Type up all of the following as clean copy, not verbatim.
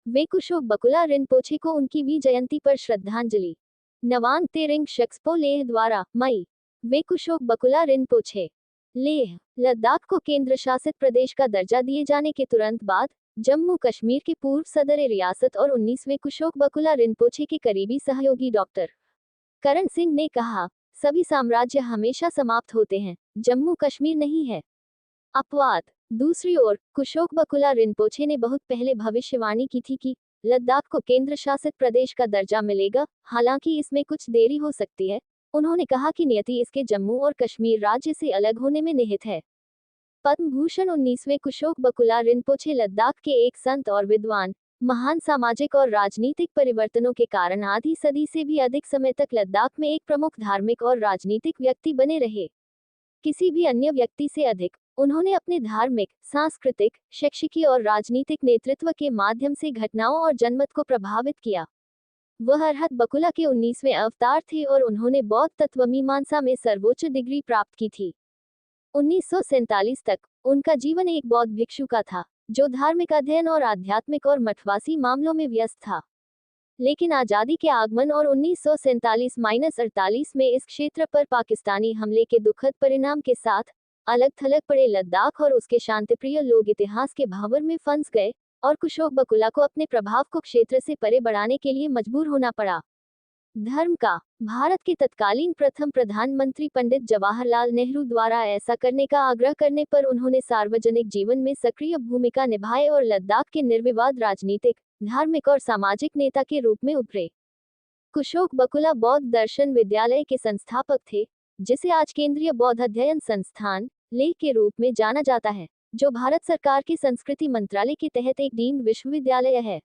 वे कुशोक बकुला रिनपोछे को उनकी वी जयंती पर श्रद्धांजलि। नवांग तेरिंग शख्सपो लेह द्वारा मई। वे कुशोक बकुला रिनपोछे। लेह लद्दाख को केंद्र शासित प्रदेश का दर्जा दिए जाने के तुरंत बाद जम्मू कश्मीर के पूर्व सदर रियासत और 19वें कुशोक बकुला रिनपोछे के करीबी सहयोगी डॉक्टर करण सिंह ने कहा, सभी साम्राज्य हमेशा समाप्त होते हैं, जम्मू कश्मीर नहीं है। अपवाद। दूसरी ओर कुशोक बकुला रिनपोछे ने बहुत पहले भविष्यवाणी की थी कि लद्दाख को केंद्र शासित प्रदेश का दर्जा मिलेगा, हालांकि इसमें कुछ देरी हो सकती है। उन्होंने कहा कि नियति इसके जम्मू और कश्मीर राज्य से अलग होने में निहित है। पद्म भूषण 19वें कुशोक बकुला रिनपोछे लद्दाख के एक संत और विद्वान, महान सामाजिक और राजनीतिक परिवर्तनों के कारण आधी सदी से भी अधिक समय तक लद्दाख में एक प्रमुख धार्मिक और राजनीतिक व्यक्ति बने रहे। किसी भी अन्य व्यक्ति से अधिक उन्होंने अपने धार्मिक, सांस्कृतिक, शैक्षिकी और राजनीतिक नेतृत्व के माध्यम से घटनाओं और जनमत को प्रभावित किया। वह अरहत बकुला के 19वें अवतार थे और उन्होंने बौद्ध तत्वमीमांसा में सर्वोच्च डिग्री प्राप्त की थी। 1947 तक उनका जीवन एक बौद्ध भिक्षु का था, जो धार्मिक अध्ययन और आध्यात्मिक और मठवासी मामलों में व्यस्त था। लेकिन आजादी के आगमन और 1947-48 में इस क्षेत्र पर पाकिस्तानी हमले के दुखद परिणाम के साथ अलग थलग पड़े लद्दाख और उसके शांतिप्रिय लोग इतिहास के भंवर में फंस गए और कुशोक बकुला को अपने प्रभाव को क्षेत्र से परे बढ़ाने के लिए मजबूर होना पड़ा। धर्म का भारत के तत्कालीन प्रथम प्रधानमंत्री पंडित जवाहरलाल नेहरू द्वारा ऐसा करने का आग्रह करने पर उन्होंने सार्वजनिक जीवन में सक्रिय भूमिका निभाई और लद्दाख के निर्विवाद राजनीतिक, धार्मिक और सामाजिक नेता के रूप में उभरे। कुशोक बकुला बौद्ध दर्शन विद्यालय के संस्थापक थे, जिसे आज केंद्रीय बौद्ध अध्ययन संस्थान लेह के रूप में जाना जाता है, जो भारत सरकार के संस्कृति मंत्रालय के तहत एक डीम्ड विश्वविद्यालय है।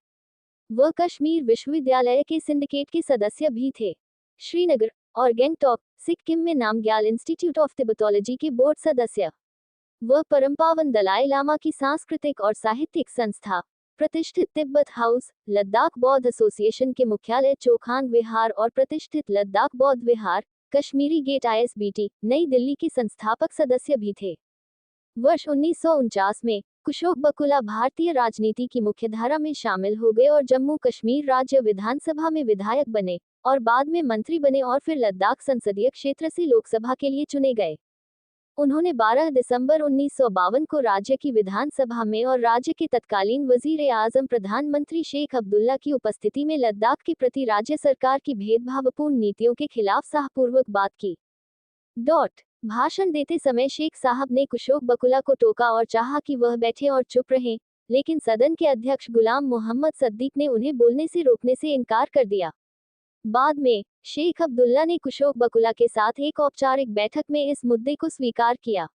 वह कश्मीर विश्वविद्यालय के सिंडिकेट के सदस्य भी थे। श्रीनगर और गैंगटॉक, सिक्किम में नामग्याल इंस्टीट्यूट ऑफ तिब्बतोलॉजी के बोर्ड सदस्य। वह परमपावन दलाई लामा की सांस्कृतिक और साहित्यिक संस्था, प्रतिष्ठित तिब्बत हाउस, लद्दाख बौद्ध एसोसिएशन के मुख्यालय चोखांग विहार और प्रतिष्ठित लद्दाख बौद्ध विहार, कश्मीरी गेट ISBT, नई दिल्ली के संस्थापक सदस्य भी थे। वर्ष 1949 में कुशोक बकुला भारतीय राजनीति की मुख्यधारा में शामिल हो गए और जम्मू कश्मीर राज्य विधानसभा में विधायक बने और बाद में मंत्री बने और फिर लद्दाख संसदीय क्षेत्र से लोकसभा के लिए चुने गए। उन्होंने 12 दिसंबर 1952 को राज्य की विधानसभा में और राज्य के तत्कालीन वजीर-ए-आजम प्रधानमंत्री शेख अब्दुल्ला की उपस्थिति में लद्दाख के प्रति राज्य सरकार की भेदभावपूर्ण नीतियों के खिलाफ साहपूर्वक बात की। भाषण देते समय शेख साहब ने कुशोक बकुला को टोका और चाहा कि वह बैठे और चुप रहें, लेकिन सदन के अध्यक्ष गुलाम मोहम्मद सद्दीक ने उन्हें बोलने से रोकने से इनकार कर दिया। बाद में शेख अब्दुल्ला ने कुशोक बकुला के साथ एक औपचारिक बैठक में इस मुद्दे को स्वीकार किया।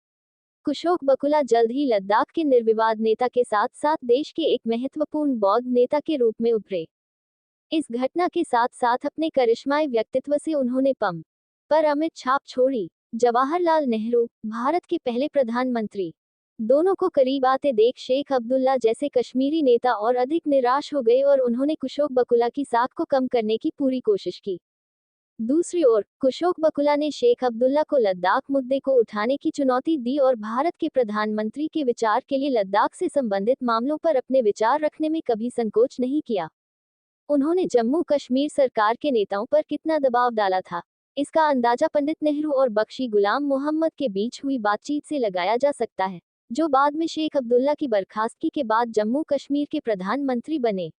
कुशोक बकुला जल्द ही लद्दाख के निर्विवाद नेता के साथ साथ देश के एक महत्वपूर्ण बौद्ध नेता के रूप में उभरे। इस घटना के साथ साथ अपने करिश्माई व्यक्तित्व से उन्होंने पम पर अमिट छाप छोड़ी। जवाहरलाल नेहरू, भारत के पहले प्रधानमंत्री, दोनों को करीब आते देख शेख अब्दुल्ला जैसे कश्मीरी नेता और अधिक निराश हो गए और उन्होंने कुशोक बकुला की साख को कम करने की पूरी कोशिश की। दूसरी ओर कुशोक बकुला ने शेख अब्दुल्ला को लद्दाख मुद्दे को उठाने की चुनौती दी और भारत के प्रधानमंत्री के विचार के लिए लद्दाख से संबंधित मामलों पर अपने विचार रखने में कभी संकोच नहीं किया। उन्होंने जम्मू कश्मीर सरकार के नेताओं पर कितना दबाव डाला था, इसका अंदाजा पंडित नेहरू और बख्शी गुलाम मोहम्मद के बीच हुई बातचीत से लगाया जा सकता है, जो बाद में शेख अब्दुल्ला की बर्खास्तगी के बाद जम्मू कश्मीर के प्रधानमंत्री बने।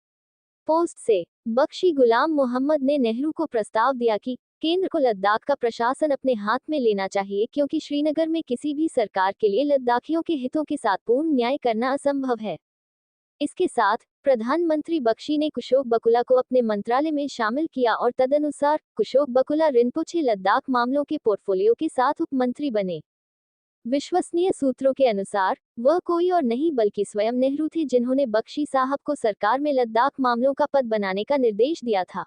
पोस्ट से बख्शी गुलाम मोहम्मद ने नेहरू को प्रस्ताव दिया कि केंद्र को लद्दाख का प्रशासन अपने हाथ में लेना चाहिए, क्योंकि श्रीनगर में किसी भी सरकार के लिए लद्दाखियों के हितों के साथ पूर्ण न्याय करना असंभव है। इसके साथ प्रधानमंत्री बख्शी ने कुशोक बकुला को अपने मंत्रालय में शामिल किया और तदनुसार कुशोक बकुला रिनपोछे लद्दाख मामलों के पोर्टफोलियो के साथ उप मंत्री बने। विश्वसनीय सूत्रों के अनुसार वह कोई और नहीं बल्कि स्वयं नेहरू थे, जिन्होंने बख्शी साहब को सरकार में लद्दाख मामलों का पद बनाने का निर्देश दिया था।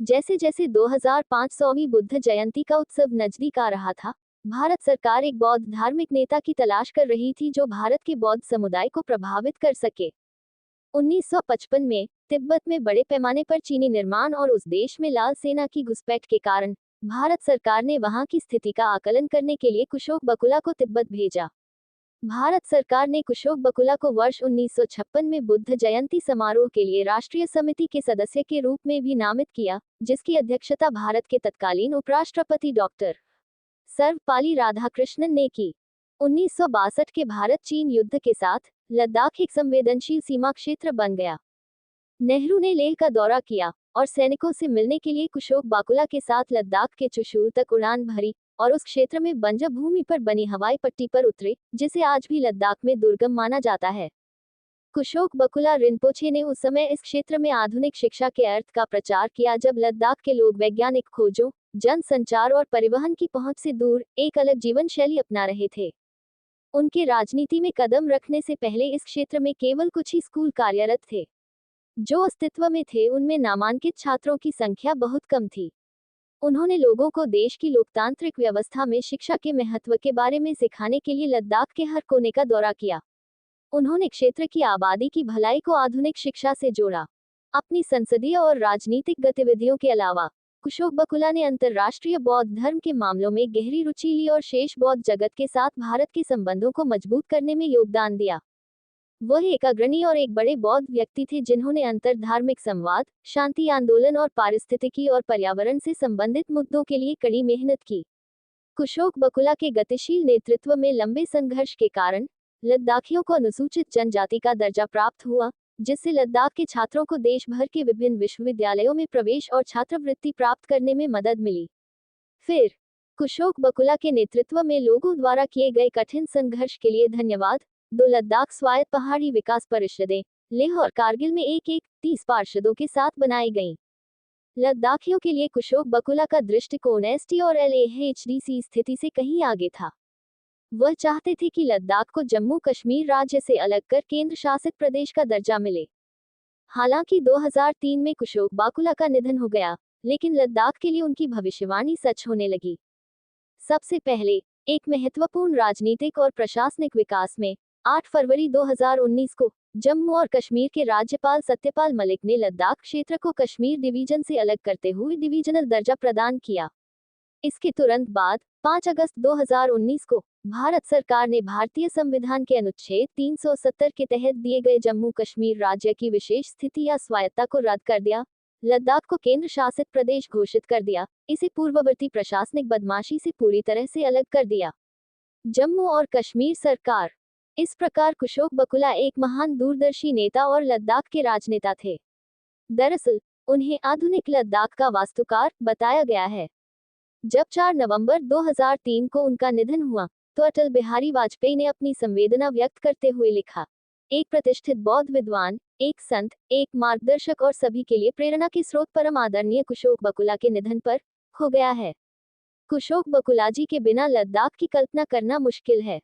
जैसे जैसे 2500वीं बुद्ध जयंती का उत्सव नजदीक आ रहा था, भारत सरकार एक बौद्ध धार्मिक नेता की तलाश कर रही थी जो भारत के बौद्ध समुदाय को प्रभावित कर सके। 1955 में तिब्बत में बड़े पैमाने पर चीनी निर्माण और उस देश में लाल सेना की घुसपैठ के कारण भारत सरकार ने वहां की स्थिति का आकलन करने के लिए कुशोक बकुला को तिब्बत भेजा। भारत सरकार ने कुशोक बकुला को वर्ष 1956 में बुद्ध जयंती समारोह के लिए राष्ट्रीय समिति के सदस्य के रूप में भी नामित किया, जिसकी अध्यक्षता भारत के तत्कालीन उपराष्ट्रपति डॉक्टर सर्वपल्ली राधाकृष्णन ने की। 1962 के भारत चीन युद्ध के साथ लद्दाख एक संवेदनशील सीमा क्षेत्र बन गया। नेहरू ने लेह का दौरा किया और सैनिकों से मिलने के लिए कुशोक बाकुला के साथ लद्दाख के चुशूल तक उड़ान भरी और उस क्षेत्र में बंजर भूमि पर बनी हवाई पट्टी पर उतरे, जिसे आज भी लद्दाख में दुर्गम माना जाता है। कुशोक बकुला रिनपोछे ने उस समय इस क्षेत्र में आधुनिक शिक्षा के अर्थ का प्रचार किया, जब लद्दाख के लोग वैज्ञानिक खोजों, जन संचार और परिवहन की पहुंच से दूर एक अलग जीवन शैली अपना रहे थे। उनके राजनीति में कदम रखने से पहले इस क्षेत्र में केवल कुछ ही स्कूल कार्यरत थे। जो अस्तित्व में थे उनमें नामांकित छात्रों की संख्या बहुत कम थी। उन्होंने लोगों को देश की लोकतांत्रिक व्यवस्था में शिक्षा के महत्व के बारे में सिखाने के लिए लद्दाख के हर कोने का दौरा किया। उन्होंने क्षेत्र की आबादी की भलाई को आधुनिक शिक्षा से जोड़ा। अपनी संसदीय और राजनीतिक गतिविधियों के अलावा कुशोक बकुला ने अंतर्राष्ट्रीय बौद्ध धर्म के मामलों में गहरी रुचि ली और शेष बौद्ध जगत के साथ भारत के संबंधों को मजबूत करने में योगदान दिया। वह एक अग्रणी और एक बड़े बौद्ध व्यक्ति थे जिन्होंने अंतर धार्मिक संवाद, शांति आंदोलन और पारिस्थितिकी और पर्यावरण से संबंधित मुद्दों के लिए कड़ी मेहनत की। कुशोक बकुला के गतिशील नेतृत्व में लंबे संघर्ष के कारण लद्दाखियों को अनुसूचित जनजाति का दर्जा प्राप्त हुआ, जिससे लद्दाख के छात्रों को देश भर के विभिन्न विश्वविद्यालयों में प्रवेश और छात्रवृत्ति प्राप्त करने में मदद मिली। फिर कुशोक बकुला के नेतृत्व में लोगों द्वारा किए गए कठिन संघर्ष के लिए धन्यवाद। दो लद्दाख स्वायत्त पहाड़ी विकास परिषदें लेह और कारगिल में एक 30 पार्षदों के साथ बनाई गईं। लद्दाखियों के लिए कुशोक बकुला का दृष्टिकोण एसटी और एलएएचडीसी स्थिति से कहीं आगे था। वह चाहते थे कि लद्दाख को जम्मू कश्मीर राज्य से अलग कर केंद्र शासित प्रदेश का दर्जा मिले। हालांकि 2003 में कुशोक बाकुला का निधन हो गया, लेकिन लद्दाख के लिए उनकी भविष्यवाणी सच होने लगी। सबसे पहले एक महत्वपूर्ण राजनीतिक और प्रशासनिक विकास में 8 फरवरी 2019 को जम्मू और कश्मीर के राज्यपाल सत्यपाल मलिक ने लद्दाख क्षेत्र को कश्मीर डिवीजन से अलग करते हुए डिवीजनल दर्जा प्रदान किया। इसके तुरंत बाद 5 अगस्त 2019 को भारत सरकार ने भारतीय संविधान के अनुच्छेद 370 के तहत दिए गए जम्मू कश्मीर राज्य की विशेष स्थिति या स्वायत्ता को रद्द कर दिया, लद्दाख को केंद्र शासित प्रदेश घोषित कर दिया, इसे पूर्ववर्ती प्रशासनिक बदमाशी से पूरी तरह से अलग कर दिया। जम्मू और कश्मीर सरकार। इस प्रकार कुशोक बकुला एक महान दूरदर्शी नेता और लद्दाख के राजनेता थे। दरअसल उन्हें आधुनिक लद्दाख का वास्तुकार बताया गया है। जब 4 नवंबर 2003 को उनका निधन हुआ, तो अटल बिहारी वाजपेयी ने अपनी संवेदना व्यक्त करते हुए लिखा, एक प्रतिष्ठित बौद्ध विद्वान, एक संत, एक मार्गदर्शक और सभी के लिए प्रेरणा के स्रोत परम आदरणीय कुशोक बकुला के निधन पर खो गया है। कुशोक बकुला जी के बिना लद्दाख की कल्पना करना मुश्किल है।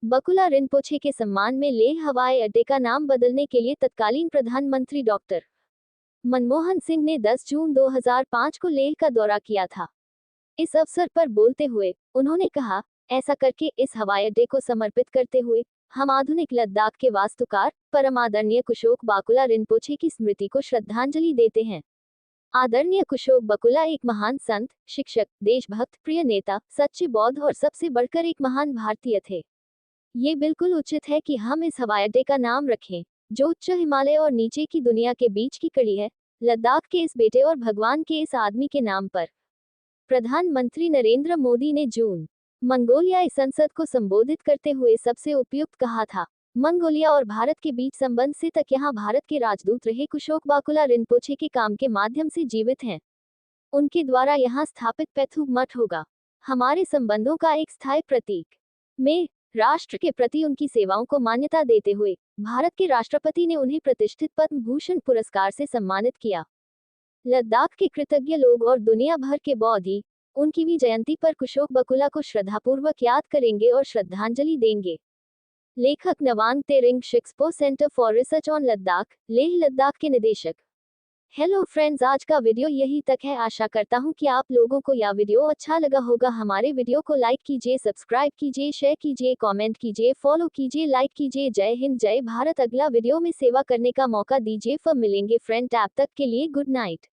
बकुला रिनपोछे के सम्मान में लेह हवाई अड्डे का नाम बदलने के लिए तत्कालीन प्रधानमंत्री डॉक्टर मनमोहन सिंह ने 10 जून 2005 को लेह का दौरा किया था। इस अवसर पर बोलते हुए उन्होंने कहा, ऐसा करके इस हवाई अड्डे को समर्पित करते हुए हम आधुनिक लद्दाख के वास्तुकार परम आदरणीय कुशोक बाकुला रिनपोछे की स्मृति को श्रद्धांजलि देते हैं। आदरणीय कुशोक बकुला एक महान संत, शिक्षक, देशभक्त, प्रिय नेता, सच्चे बौद्ध और सबसे बढ़कर एक महान भारतीय थे। ये बिल्कुल उचित है कि हम इस हवाई अड्डे का नाम रखें, जो उच्च हिमालय और नीचे की दुनिया के बीच की कड़ी है, लद्दाख के इस बेटे और भगवान के इस आदमी के नाम पर। प्रधानमंत्री नरेंद्र मोदी ने जून मंगोलियाई संसद को संबोधित करते हुए सबसे उपयुक्त कहा था। मंगोलिया और भारत के बीच संबंध से तक यहाँ भारत के राजदूत रहे कुशोक बाकुला रिनपोछे के काम के माध्यम से जीवित हैं। उनके द्वारा यहाँ स्थापित पैथुक मठ होगा हमारे संबंधों का एक स्थायी प्रतीक। में राष्ट्र के प्रति उनकी सेवाओं को मान्यता देते हुए भारत के राष्ट्रपति ने उन्हें प्रतिष्ठित पद्म भूषण पुरस्कार से सम्मानित किया। लद्दाख के कृतज्ञ लोग और दुनिया भर के बौद्ध उनकी भी जयंती पर कुशोक बकुला को श्रद्धापूर्वक याद करेंगे और श्रद्धांजलि देंगे। लेखक Nawang Tsering Shakspo centre for research on Ladakh, Leh Ladakh के निदेशक। हेलो फ्रेंड्स, आज का वीडियो यही तक है। आशा करता हूँ कि आप लोगों को यह वीडियो अच्छा लगा होगा। हमारे वीडियो को लाइक कीजिए, सब्सक्राइब कीजिए, शेयर कीजिए, कमेंट कीजिए, फॉलो कीजिए, लाइक कीजिए। जय हिंद, जय भारत। अगला वीडियो में सेवा करने का मौका दीजिए। फिर मिलेंगे फ्रेंड, तब तक के लिए गुड नाइट।